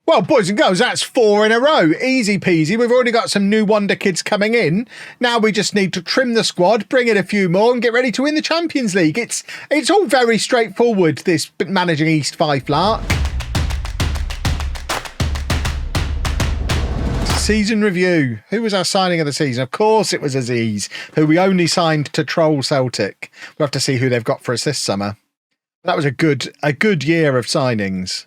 Well, boys and girls, that's 4 in a row. Easy peasy. We've already got some new wonder kids coming in. Now we just need to trim the squad, bring in a few more and get ready to win the Champions League. It's all very straightforward, this managing East Fife lark. Season review. Who was our signing of the season? Of course it was Aziz, who we only signed to troll Celtic. We'll have to see who they've got for us this summer. That was a good year of signings.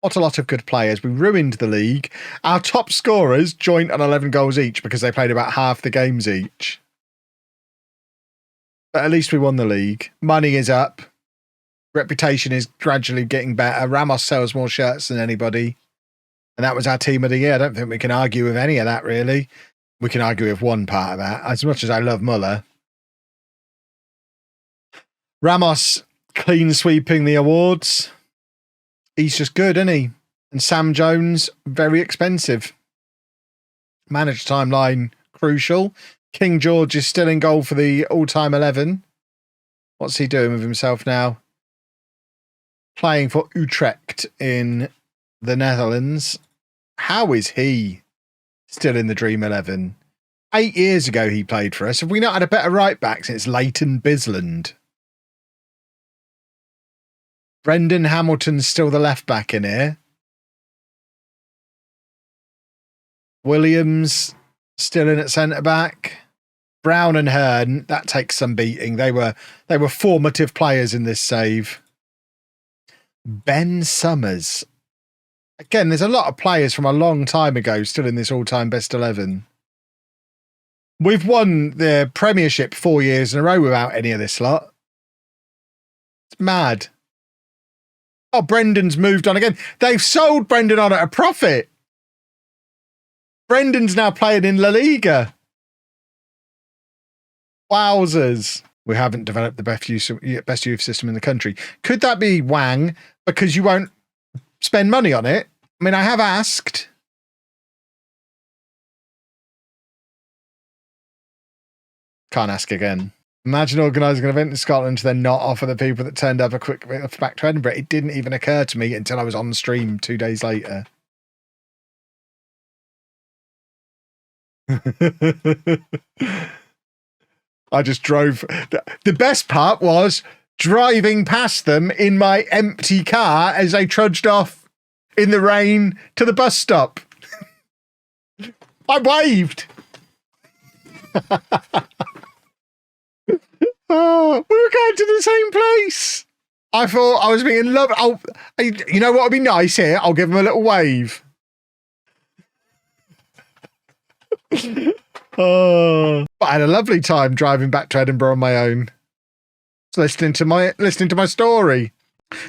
Not a lot of good players. We ruined the league. Our top scorers joined on 11 goals each because they played about half the games each. But at least we won the league. Money is up. Reputation is gradually getting better. Ramos sells more shirts than anybody. And that was our team of the year. I don't think we can argue with any of that, really. We can argue with one part of that. As much as I love Muller. Ramos clean sweeping the awards. He's just good, isn't he? And Sam Jones, very expensive. Managed timeline, crucial. King George is still in goal for the all-time 11. What's he doing with himself now? Playing for Utrecht in the Netherlands. How is he still in the Dream 11? 8 years ago he played for us. Have we not had a better right-back since Leighton Bisland? Brendan Hamilton's still the left back in here. Williams still in at centre back. Brown and Hearn, that takes some beating. They were formative players in this save. Ben Summers. Again, there's a lot of players from a long time ago still in this all-time best 11. We've won the Premiership 4 years in a row without any of this lot. It's mad. Oh, Brendan's moved on again. They've sold Brendan on at a profit. Brendan's now playing in La Liga. Wowzers. We haven't developed the best youth system in the country. Could that be Wang? Because you won't spend money on it? I mean, I have asked. Can't ask again. Imagine organising an event in Scotland to then not offer the people that turned up a quick bit back to Edinburgh. It didn't even occur to me until I was on the stream 2 days later. I just drove. The best part was driving past them in my empty car as they trudged off in the rain to the bus stop. I waved. Oh, we were going to the same place. I thought I was being loved. You know what would be nice here? I'll give them a little wave. Oh, but I had a lovely time driving back to Edinburgh on my own, listening to my story.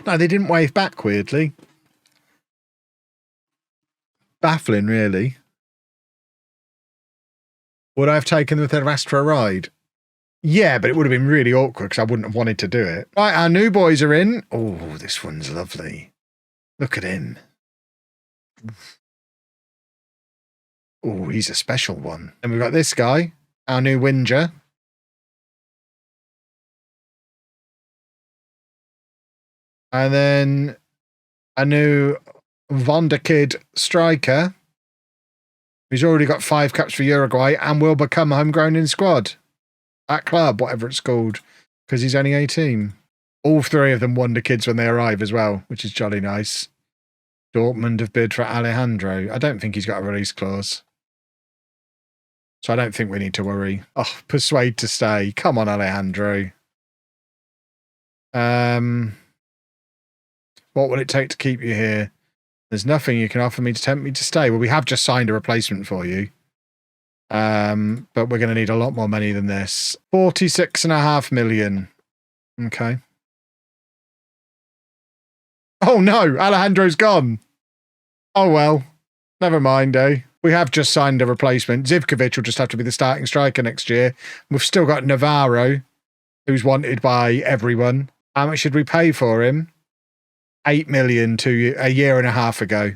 No, they didn't wave back. Weirdly, baffling, really. Would I have taken them if they'd asked for a ride? Yeah, but it would have been really awkward because I wouldn't have wanted to do it. Right, our new boys are in. Oh, this one's lovely. Look at him. Oh, he's a special one. And we've got this guy, our new Winger. And then a new Wonderkid striker. He's already got 5 caps for Uruguay and will become homegrown in squad. At club, whatever it's called, because he's only 18. All 3 of them wonder kids when they arrive as well, which is jolly nice. Dortmund have bid for Alejandro. I don't think he's got a release clause. So I don't think we need to worry. Oh, persuade to stay. Come on, Alejandro. What will it take to keep you here? There's nothing you can offer me to tempt me to stay. Well, we have just signed a replacement for you. But we're going to need a lot more money than this. 46.5 million. Okay. Oh no, Alejandro's gone. Oh well, never mind, eh? We have just signed a replacement. Zivkovic will just have to be the starting striker next year. We've still got Navarro, who's wanted by everyone. How much should we pay for him? 8 million a year and a half ago.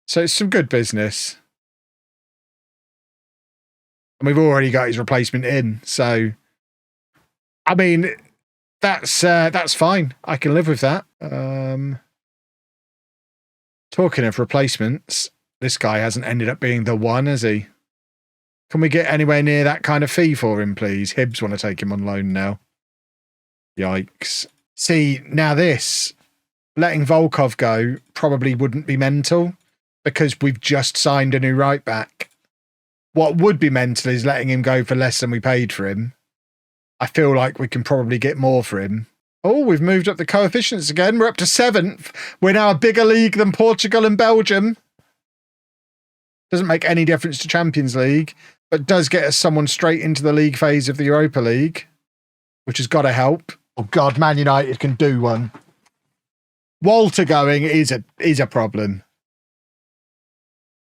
So it's some good business. And we've already got his replacement in, so I mean, that's fine. I can live with that. Talking of replacements, this guy hasn't ended up being the one, has he? Can we get anywhere near that kind of fee for him, please? Hibs want to take him on loan now. Yikes. See, now this, letting Volkov go probably wouldn't be mental because we've just signed a new right back. What would be mental is letting him go for less than we paid for him. I feel like we can probably get more for him. Oh, we've moved up the coefficients again. We're up to 7th. We're now a bigger league than Portugal and Belgium. Doesn't make any difference to Champions League, but does get us someone straight into the league phase of the Europa League, which has got to help. Oh, God, Man United can do one. Walter going is a problem.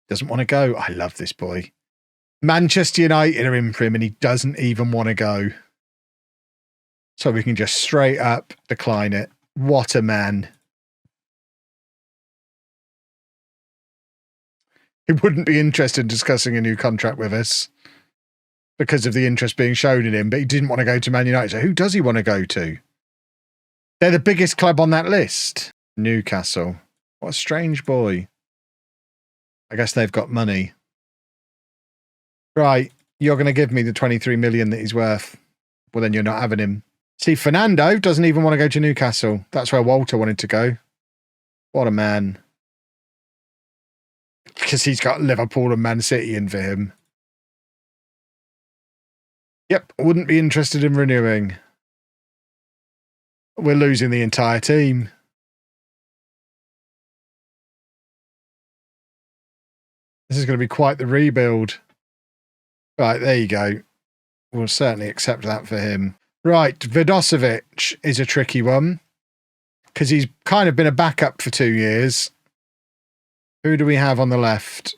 Doesn't want to go. I love this boy. Manchester United are in for him and he doesn't even want to go. So we can just straight up decline it. What a man. He wouldn't be interested in discussing a new contract with us because of the interest being shown in him, but he didn't want to go to Man United. So who does he want to go to? They're the biggest club on that list. Newcastle. What a strange boy. I guess they've got money. Right, you're going to give me the 23 million that he's worth. Well, then you're not having him. See, Fernando doesn't even want to go to Newcastle. That's where Walter wanted to go. What a man. Because he's got Liverpool and Man City in for him. Yep, wouldn't be interested in renewing. We're losing the entire team. This is going to be quite the rebuild. Right, there you go. We'll certainly accept that for him. Right, Vidosevic is a tricky one because he's kind of been a backup for 2 years. Who do we have on the left?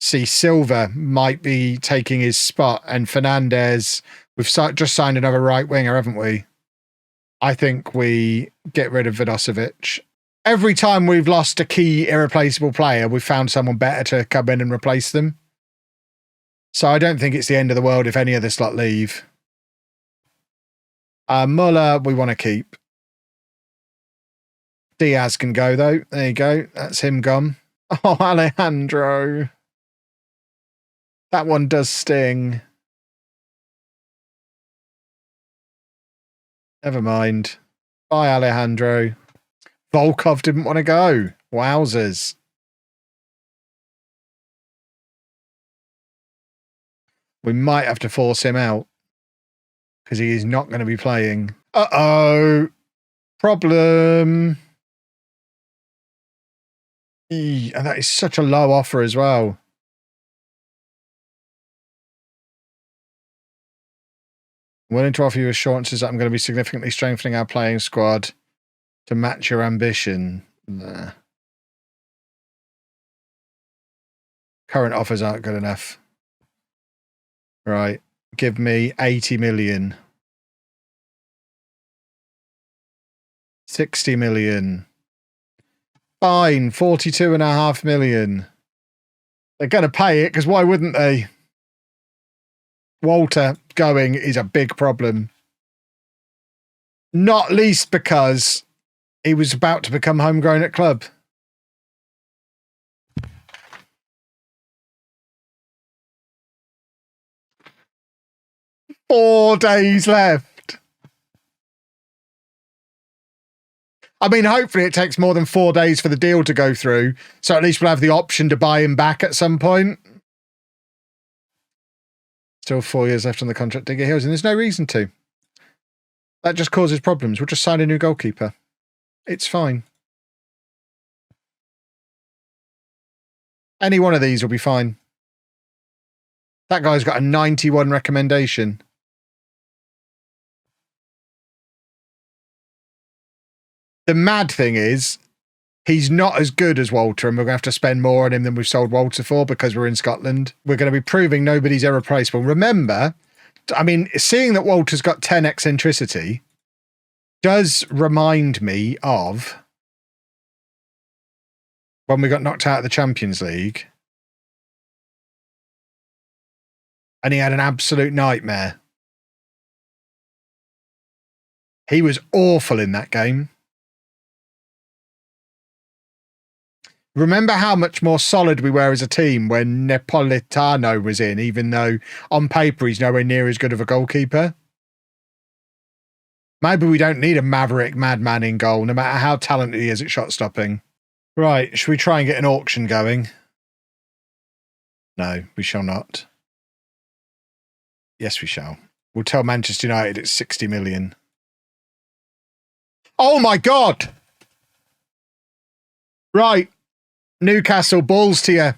See, Silva might be taking his spot and Fernandez. We've just signed another right winger, haven't we? I think we get rid of Vidosevic. Every time we've lost a key irreplaceable player, we've found someone better to come in and replace them. So I don't think it's the end of the world if any of this lot leave. Muller, we want to keep. Diaz can go, though. There you go. That's him gone. Oh, Alejandro. That one does sting. Never mind. Bye, Alejandro. Volkov didn't want to go. Wowzers. We might have to force him out because he is not going to be playing. Uh-oh. Problem. And that is such a low offer as well. I'm willing to offer you assurances that I'm going to be significantly strengthening our playing squad to match your ambition. Nah. Current offers aren't good enough. Right. Give me 80 million. 60 million. Fine. 42.5 million. They're going to pay it because why wouldn't they? Walter going is a big problem. Not least because he was about to become homegrown at club. Four days left. I mean, hopefully it takes more than 4 days for the deal to go through, so at least we'll have the option to buy him back at some point. Still 4 years left on the contract, Digger Hills, and there's no reason to. That just causes problems. We'll just sign a new goalkeeper. It's fine. Any one of these will be fine. That guy's got a 91 recommendation. The mad thing is, he's not as good as Walter, and we're going to have to spend more on him than we've sold Walter for because we're in Scotland. We're going to be proving nobody's irreplaceable. Remember, I mean, seeing that Walter's got 10 eccentricity does remind me of when we got knocked out of the Champions League and he had an absolute nightmare. He was awful in that game. Remember how much more solid we were as a team when Napolitano was in, even though on paper he's nowhere near as good of a goalkeeper? Maybe we don't need a maverick madman in goal, no matter how talented he is at shot stopping. Right, should we try and get an auction going? No, we shall not. Yes, we shall. We'll tell Manchester United it's 60 million. Oh my God! Right. Newcastle, balls to you.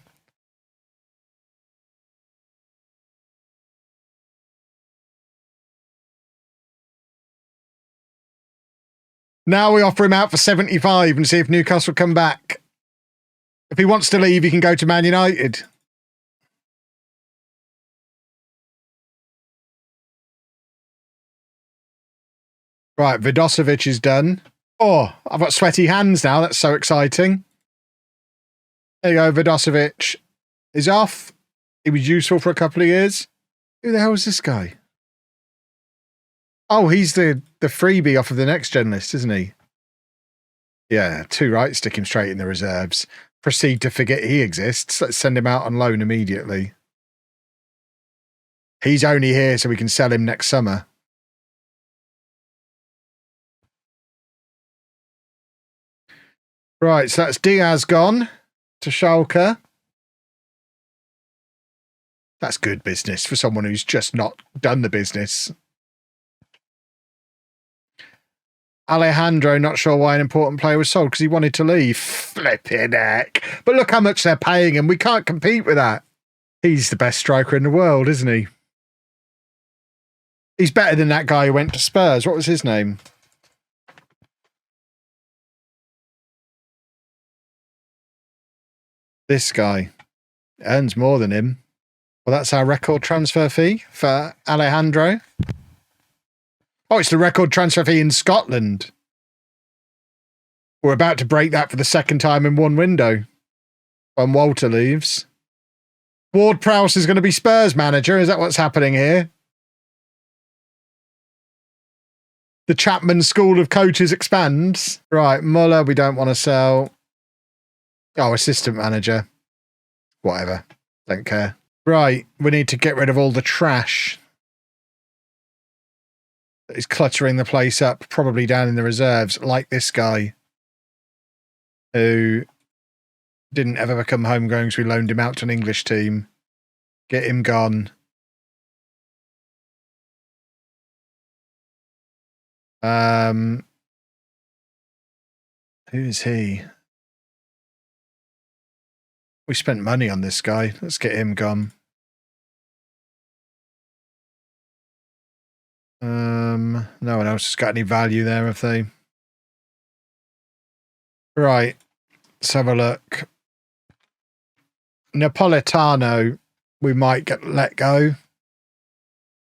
Now we offer him out for 75 and see if Newcastle come back. If he wants to leave, he can go to Man United. Right, Vidosevic is done. Oh, I've got sweaty hands now. That's so exciting. There you go, Vidosevic is off. He was useful for a couple of years. Who the hell is this guy? Oh, he's the freebie off of the next gen list, isn't he? Yeah, too right. Stick him straight in the reserves. Proceed to forget he exists. Let's send him out on loan immediately. He's only here so we can sell him next summer. Right, so that's Diaz gone to Schalke. That's good business for someone who's just not done the business. Alejandro, not sure why an important player was sold, because he wanted to leave. Flipping heck. But look how much they're paying him. We can't compete with that. He's the best striker in the world, isn't he? He's better than that guy who went to Spurs. What was his name? This guy earns more than him. Well, that's our record transfer fee for Alejandro. Oh, it's the record transfer fee in Scotland. We're about to break that for the second time in one window. When Walter leaves. Ward-Prowse is going to be Spurs manager. Is that what's happening here? The Chapman School of Coaches expands. Right, Muller, we don't want to sell. Oh, assistant manager. Whatever. Don't care. Right, we need to get rid of all the trash that is cluttering the place up, probably down in the reserves, like this guy who didn't ever become homegrown because we loaned him out to an English team. Get him gone. Who is he? We spent money on this guy. Let's get him gone. No one else has got any value there, have they? Right. Let's have a look. Napolitano, we might get let go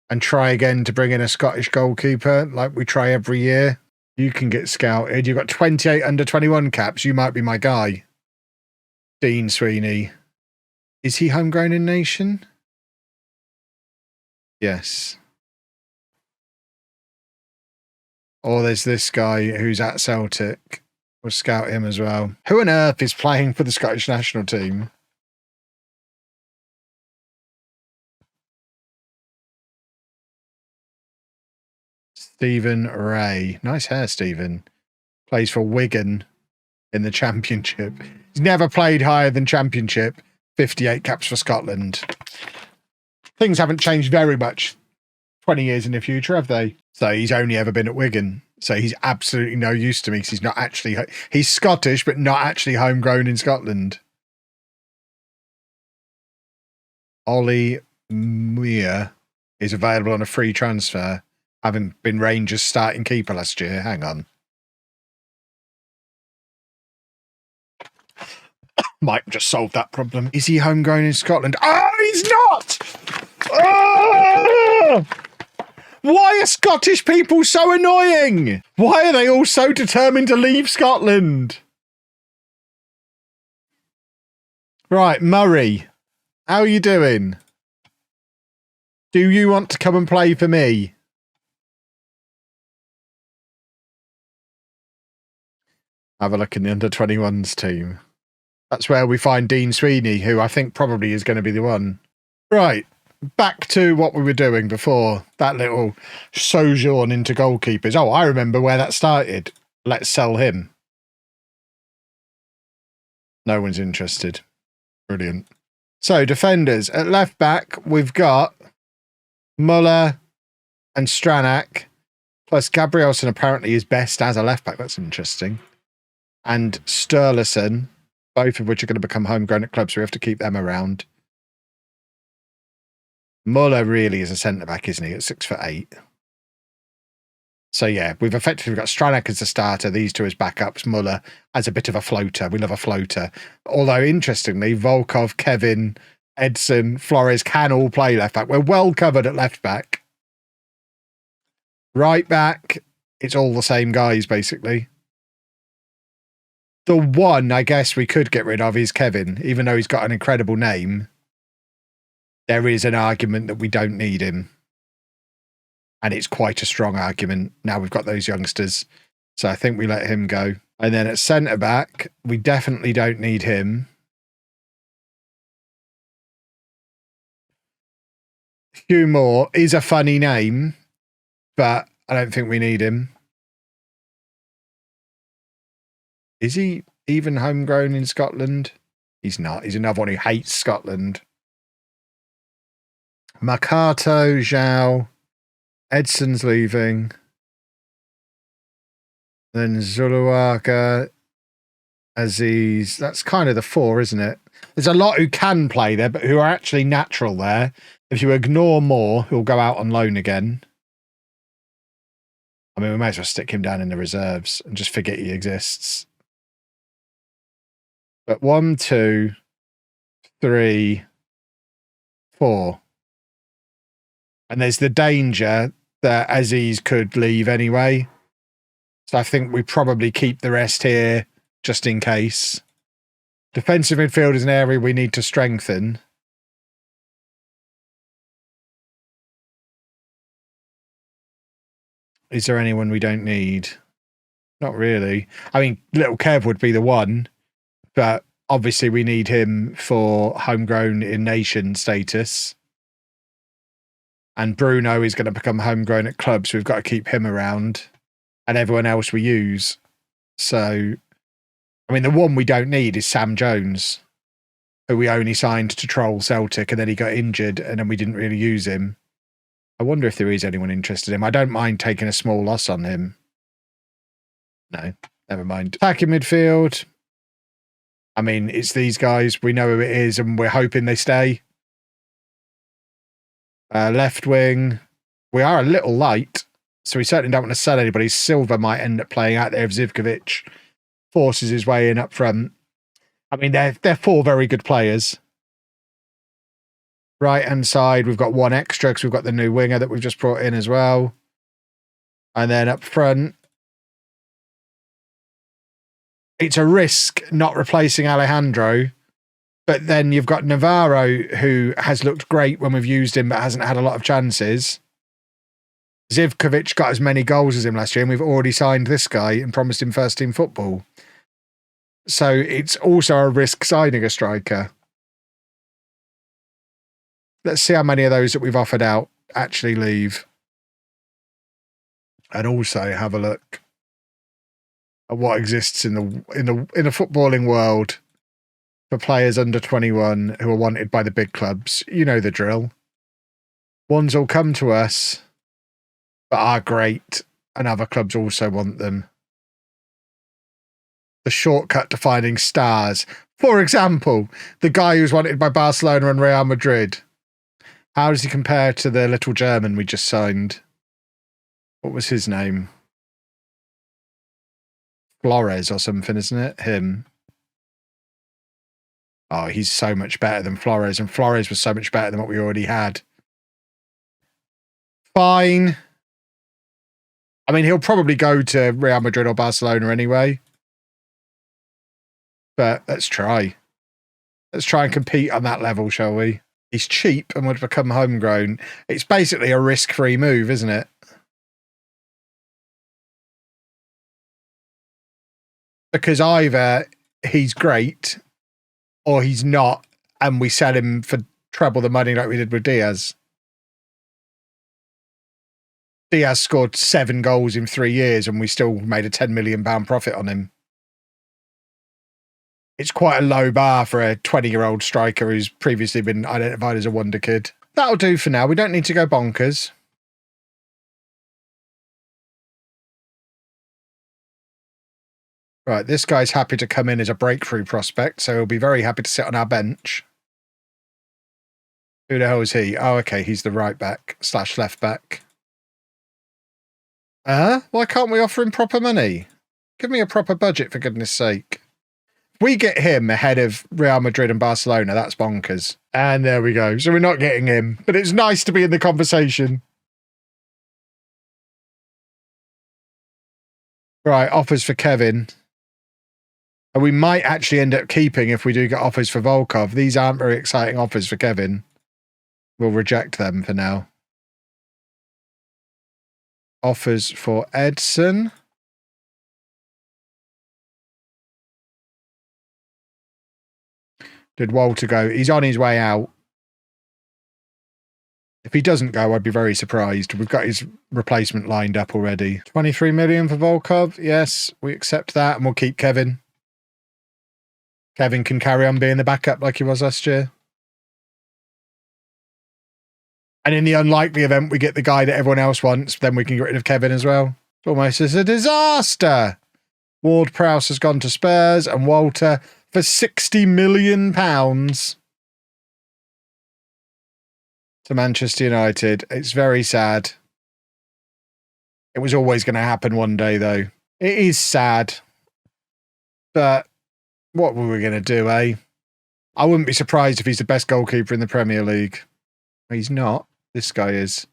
and try again to bring in a Scottish goalkeeper like we try every year. You can get scouted. You've got 28 under 21 caps. You might be my guy. Dean Sweeney. Is he homegrown in nation? Yes. Or there's this guy who's at Celtic. We'll scout him as well. Who on earth is playing for the Scottish national team? Stephen Ray. Nice hair, Stephen. Plays for Wigan in the Championship. He's never played higher than Championship. 58 caps for Scotland. Things haven't changed very much 20 years in the future, have they? So he's only ever been at Wigan. So he's absolutely no use to me because he's not actually... He's Scottish, but not actually homegrown in Scotland. Ollie Muir is available on a free transfer, having been Rangers' starting keeper last year. Hang on. Might just solve that problem. Is he homegrown in Scotland? Oh, he's not! Oh! Why are Scottish people so annoying? Why are they all so determined to leave Scotland? Right, Murray. How are you doing? Do you want to come and play for me? Have a look in the under-21s team. That's where we find Dean Sweeney, who I think probably is going to be the one. Right, back to what we were doing before, that little sojourn into goalkeepers. Oh, I remember where that started. Let's sell him. No one's interested. Brilliant. So, defenders. At left back, we've got Muller and Stranak, plus Gabrielson apparently is best as a left back. That's interesting. And Sturluson, both of which are going to become homegrown at clubs, so we have to keep them around. Muller really is a centre-back, isn't he, at 6'8". So, yeah, we've effectively got Stranak as the starter, these two as backups, Muller as a bit of a floater. We love a floater. Although, interestingly, Volkov, Kevin, Edson, Flores can all play left-back. We're well covered at left-back. Right-back, it's all the same guys, basically. The one, I guess, we could get rid of is Kevin, even though he's got an incredible name. There is an argument that we don't need him. And it's quite a strong argument. Now we've got those youngsters. So I think we let him go. And then at centre-back, we definitely don't need him. Hugh Moore is a funny name, but I don't think we need him. Is he even homegrown in Scotland? He's not. He's another one who hates Scotland. Makato, Zhao, Edson's leaving. Then Zuluaga, Aziz. That's kind of the four, isn't it? There's a lot who can play there, but who are actually natural there. If you ignore Moore, who'll go out on loan again. I mean, we may as well stick him down in the reserves and just forget he exists. But 1, 2, 3, 4. And there's the danger that Aziz could leave anyway. So I think we probably keep the rest here just in case. Defensive midfield is an area we need to strengthen. Is there anyone we don't need? Not really. I mean, little Kev would be the one, but obviously we need him for homegrown in nation status. And Bruno is going to become homegrown at clubs, so we've got to keep him around. And everyone else we use. So, I mean, the one we don't need is Sam Jones, who we only signed to troll Celtic, and then he got injured, and then we didn't really use him. I wonder if there is anyone interested in him. I don't mind taking a small loss on him. No, never mind. Attacking midfield. I mean, it's these guys. We know who it is, and we're hoping they stay. Left wing. We are a little light, so we certainly don't want to sell anybody. Silva might end up playing out there if Zivkovic forces his way in up front. I mean, they're four very good players. Right-hand side, we've got one extra because we've got the new winger that we've just brought in as well. And then up front, it's a risk not replacing Alejandro. But then you've got Navarro, who has looked great when we've used him, but hasn't had a lot of chances. Zivkovic got as many goals as him last year, and we've already signed this guy and promised him first-team football. So it's also a risk signing a striker. Let's see how many of those that we've offered out actually leave. And also have a look at what exists in the footballing world for players under 21 who are wanted by the big clubs. You know the drill. Ones will come to us, but are great, and other clubs also want them. The shortcut to finding stars. For example, the guy who's wanted by Barcelona and Real Madrid. How does he compare to the little German we just signed? What was his name? Flores or something, isn't it? Him. Oh, he's so much better than Flores, and Flores was so much better than what we already had. Fine. I mean, he'll probably go to Real Madrid or Barcelona anyway. But let's try. Let's try and compete on that level, shall we? He's cheap and would become homegrown. It's basically a risk-free move, isn't it? Because either he's great or he's not, and we sell him for treble the money like we did with Diaz. Diaz scored 7 goals in 3 years, and we still made a £10 million profit on him. It's quite a low bar for a 20-year-old striker who's previously been identified as a wonder kid. That'll do for now. We don't need to go bonkers. Right, this guy's happy to come in as a breakthrough prospect, so he'll be very happy to sit on our bench. Who the hell is he? Oh, okay, he's the right back / left back. Why can't we offer him proper money? Give me a proper budget, for goodness sake. If we get him ahead of Real Madrid and Barcelona, that's bonkers. And there we go. So we're not getting him, but it's nice to be in the conversation. Right, offers for Kevin. And we might actually end up keeping if we do get offers for Volkov. These aren't very exciting offers for Kevin. We'll reject them for now. Offers for Edson. Did Walter go? He's on his way out. If he doesn't go, I'd be very surprised. We've got his replacement lined up already. 23 million for Volkov. Yes, we accept that, and we'll keep Kevin. Kevin can carry on being the backup like he was last year. And in the unlikely event we get the guy that everyone else wants, then we can get rid of Kevin as well. It's almost as a disaster. Ward-Prowse has gone to Spurs, and Walter for £60 million to Manchester United. It's very sad. It was always going to happen one day, though. It is sad. But what were we going to do, eh? I wouldn't be surprised if he's the best goalkeeper in the Premier League. He's not. This guy is.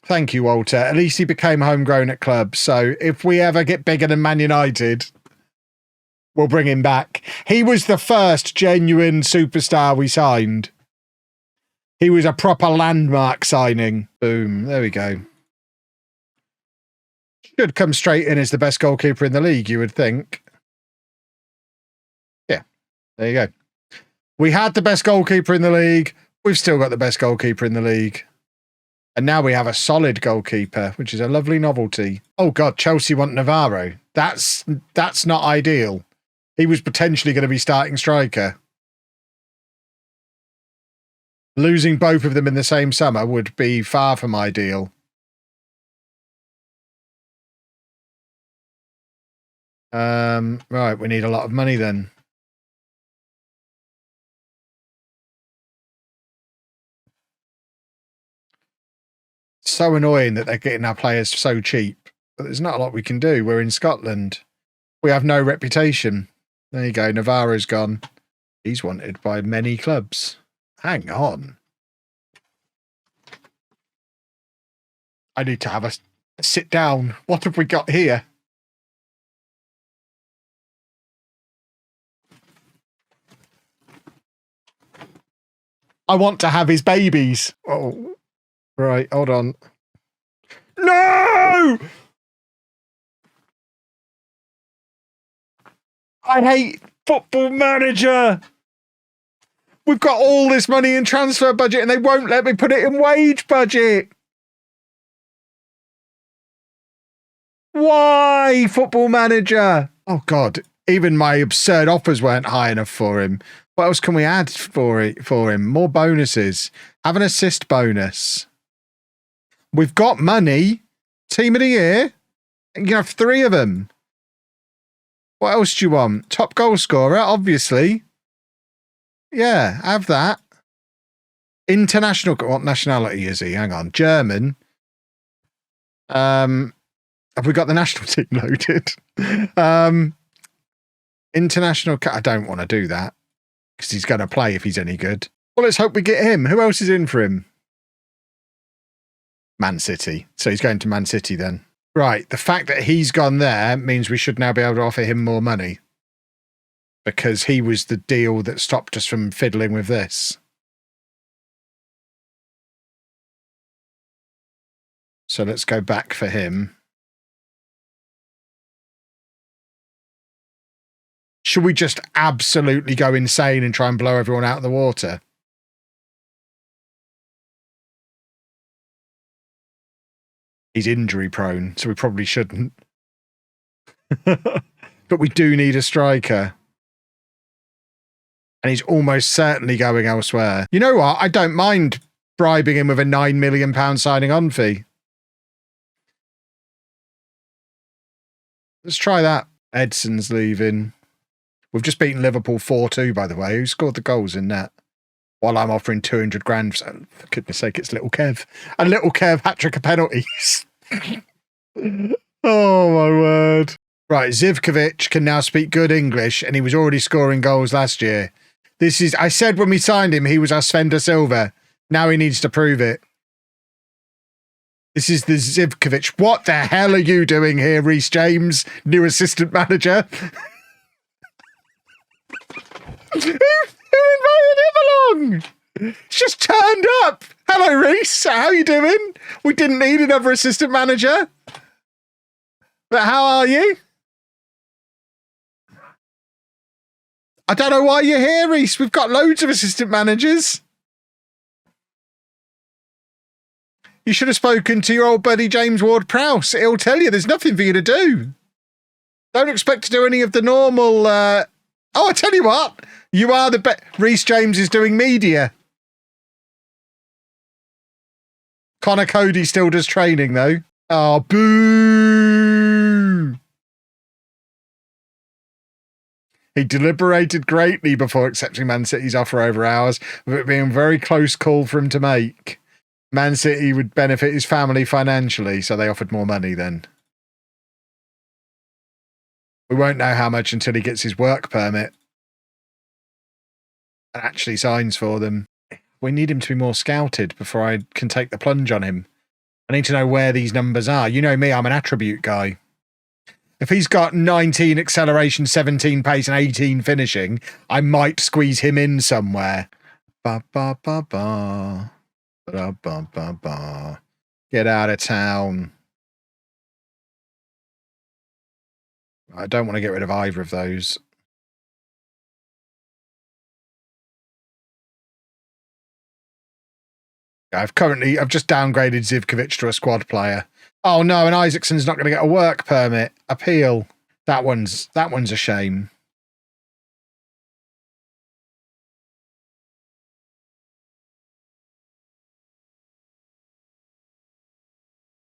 Thank you, Walter. At least he became homegrown at club. So if we ever get bigger than Man United, we'll bring him back. He was the first genuine superstar we signed. He was a proper landmark signing. Boom. There we go. Should come straight in as the best goalkeeper in the league, you would think. Yeah. There you go. We had the best goalkeeper in the league. We've still got the best goalkeeper in the league. And now we have a solid goalkeeper, which is a lovely novelty. Oh, God, Chelsea want Navarro. That's not ideal. He was potentially going to be starting striker. Losing both of them in the same summer would be far from ideal. Right, we need a lot of money then. So annoying that they're getting our players so cheap. But there's not a lot we can do. We're in Scotland. We have no reputation. There you go. Navarro's gone. He's wanted by many clubs. Hang on. I need to have a sit down. What have we got here? I want to have his babies. Oh, right. Hold on. No! I hate Football Manager. We've got all this money in transfer budget and they won't let me put it in wage budget. Why, Football Manager? Oh, God. Even my absurd offers weren't high enough for him. What else can we add for him? More bonuses. Have an assist bonus. We've got money. Team of the year. You can have 3 of them. What else do you want? Top goal scorer, obviously. Yeah, have that. International. What nationality is he? Hang on. German. Have we got the national team loaded? International. I don't want to do that because he's going to play if he's any good. Well, let's hope we get him. Who else is in for him? Man City. So he's going to Man City then. Right. The fact that he's gone there means we should now be able to offer him more money because he was the deal that stopped us from fiddling with this. So let's go back for him. Should we just absolutely go insane and try and blow everyone out of the water? He's injury prone, so we probably shouldn't. But we do need a striker. And he's almost certainly going elsewhere. You know what? I don't mind bribing him with a £9 million signing on fee. Let's try that. Edson's leaving. We've just beaten Liverpool 4-2, by the way. Who scored the goals in that? While I'm offering 200 grand. For goodness sake, it's Little Kev. And Little Kev hat-trick of penalties. Oh, my word. Right, Zivkovic can now speak good English, and he was already scoring goals last year. This is, I said when we signed him, he was our Sven da Silva. Now he needs to prove it. This is the Zivkovic. What the hell are you doing here, Reece James, new assistant manager? Who invited him along? He's just turned up. Hello, Reece. How you doing? We didn't need another assistant manager. But how are you? I don't know why you're here, Reece. We've got loads of assistant managers. You should have spoken to your old buddy James Ward-Prowse. He'll tell you there's nothing for you to do. Don't expect to do any of the normal... Oh, I tell you what. You are the best. Reece James is doing media. Connor Cody still does training, though. Oh, boo! He deliberated greatly before accepting Man City's offer over ours, with it being a very close call for him to make. Man City would benefit his family financially, so they offered more money then. We won't know how much until he gets his work permit and actually signs for them. We need him to be more scouted before I can take the plunge on him. I need to know where these numbers are. You know me, I'm an attribute guy. If he's got 19 acceleration, 17 pace and 18 finishing, I might squeeze him in somewhere. Ba ba ba ba. Ba ba ba ba. Get out of town. I don't want to get rid of either of those. I've just downgraded Zivkovic to a squad player. Oh no, and Isaacson's not going to get a work permit. Appeal. That one's a shame.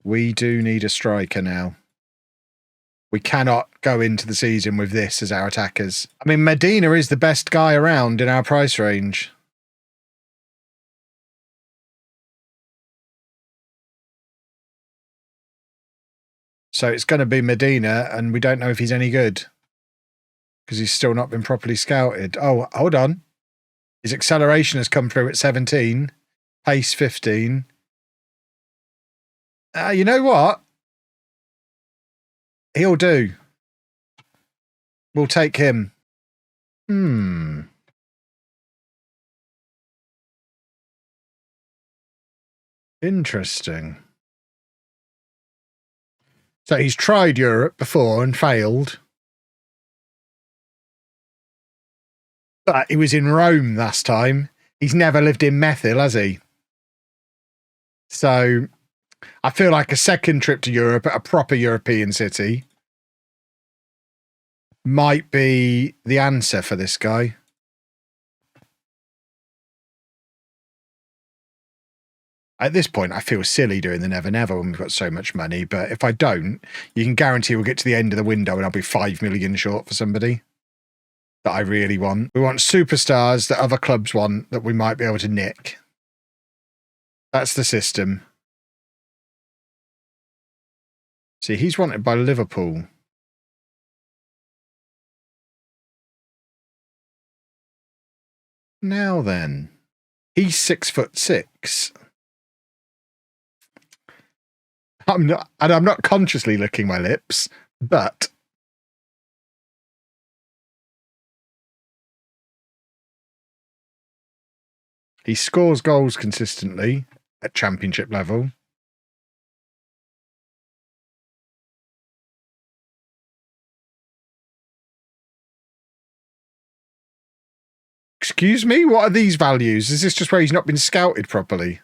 We do need a striker now. We cannot go into the season with this as our attackers. I mean, Medina is the best guy around in our price range. So it's going to be Medina, and we don't know if he's any good because he's still not been properly scouted. Oh, hold on. His acceleration has come through at 17, pace 15. You know what? He'll do. We'll take him. Interesting. So he's tried Europe before and failed. But he was in Rome last time. He's never lived in Methyl, has he? So I feel like a second trip to Europe at a proper European city might be the answer for this guy. At this point, I feel silly doing the Never Never when we've got so much money. But if I don't, you can guarantee we'll get to the end of the window and I'll be 5 million short for somebody that I really want. We want superstars that other clubs want that we might be able to nick. That's the system. See, he's wanted by Liverpool. Now then, he's 6'6". I'm not consciously licking my lips, but he scores goals consistently at championship level. Excuse me? What are these values? Is this just where he's not been scouted properly?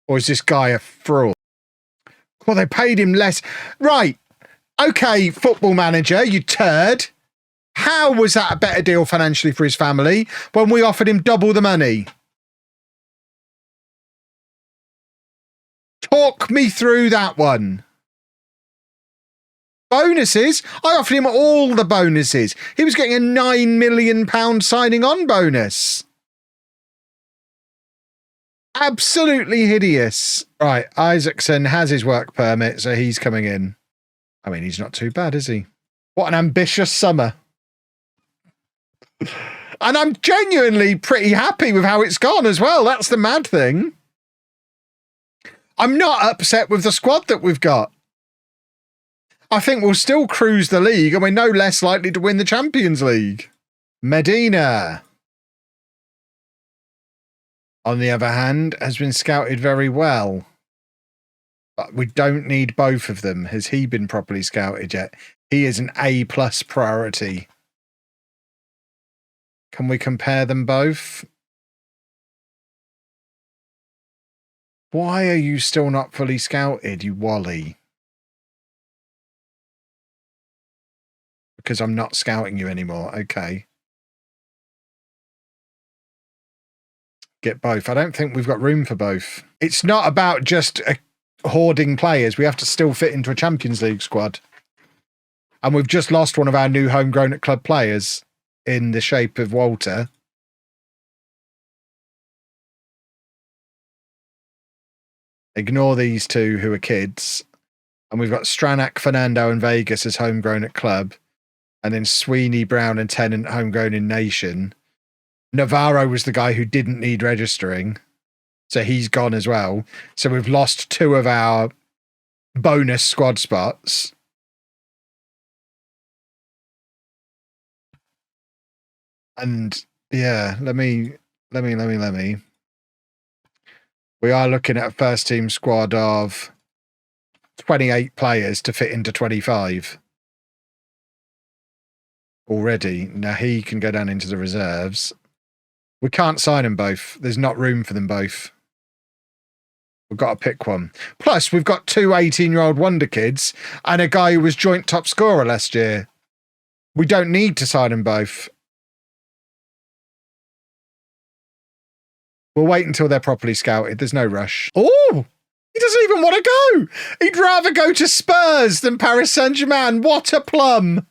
Or is this guy a fraud? Well, they paid him less. Right. Okay, Football Manager, you turd. How was that a better deal financially for his family when we offered him double the money? Talk me through that one. Bonuses? I offered him all the bonuses. He was getting a £9 million signing on bonus. Absolutely hideous. Right, Isaacson has his work permit, so he's coming in. I mean, he's not too bad, is he? What an ambitious summer. And I'm genuinely pretty happy with how it's gone as well. That's the mad thing. I'm not upset with the squad that we've got. I think we'll still cruise the league, and we're no less likely to win the Champions League. Medina, on the other hand, has been scouted very well. But we don't need both of them. Has he been properly scouted yet? He is an A+ priority. Can we compare them both? Why are you still not fully scouted, you Wally? Because I'm not scouting you anymore. Okay. Get both. I don't think we've got room for both. It's not about just hoarding players. We have to still fit into a Champions League squad. And we've just lost one of our new homegrown at club players in the shape of Walter. Ignore these two who are kids. And we've got Stranak, Fernando and Vegas as homegrown at club. And then Sweeney, Brown and Tennant homegrown in Nation. Navarro was the guy who didn't need registering. So he's gone as well. So we've lost two of our bonus squad spots. And yeah, let me. We are looking at a first team squad of 28 players to fit into 25 already. Now he can go down into the reserves. We can't sign them both. There's not room for them both. We've got to pick one. Plus, we've got two 18-year-old wonder kids and a guy who was joint top scorer last year. We don't need to sign them both. We'll wait until they're properly scouted. There's no rush. Oh, he doesn't even want to go. He'd rather go to Spurs than Paris Saint-Germain. What a plum.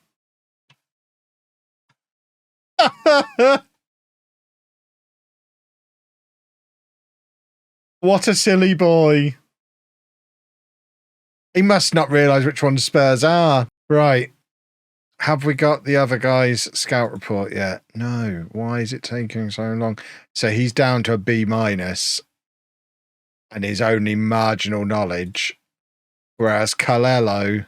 What a silly boy. He must not realise which ones Spurs are. Right. Have we got the other guy's scout report yet? No. Why is it taking so long? So he's down to a B- and his only marginal knowledge. Whereas Carlello,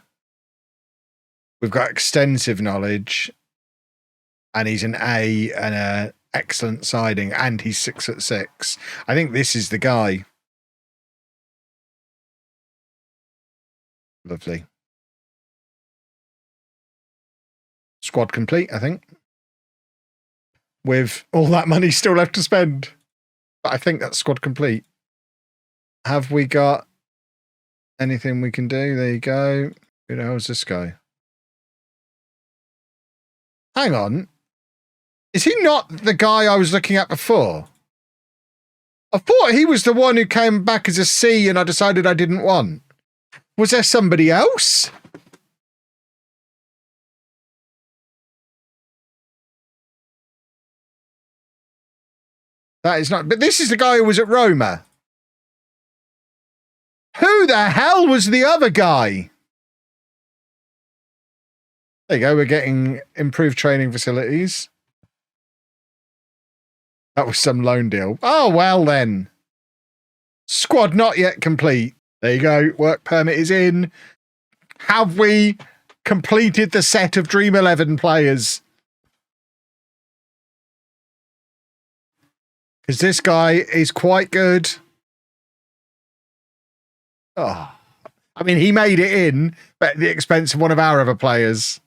we've got extensive knowledge and he's an A and an excellent siding and he's 6'6". I think this is the guy. Lovely. Squad complete, I think. With all that money still left to spend. But I think that's squad complete. Have we got anything we can do? There you go. Who the hell is this guy? Hang on. Is he not the guy I was looking at before? I thought he was the one who came back as a C and I decided I didn't want. Was there somebody else? That is not, but this is the guy who was at Roma. Who the hell was the other guy? There you go, we're getting improved training facilities. That was some loan deal. Oh, well then. Squad not yet complete. There you go, work permit is in. Have we completed the set of Dream 11 players? Because this guy is quite good. Oh, I mean, he made it in, but at the expense of one of our other players.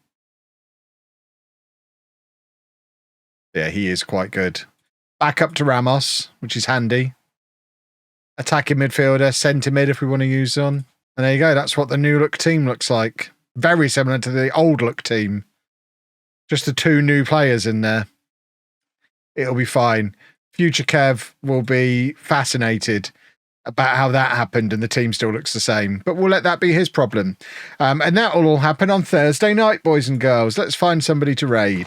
Yeah, he is quite good. Back up to Ramos, which is handy. Attacking midfielder, centre mid if we want to use on. And there you go. That's what the new look team looks like. Very similar to the old look team. Just the 2 new players in there. It'll be fine. Future Kev will be fascinated about how that happened and the team still looks the same. But we'll let that be his problem. And that will all happen on Thursday night, boys and girls. Let's find somebody to raid.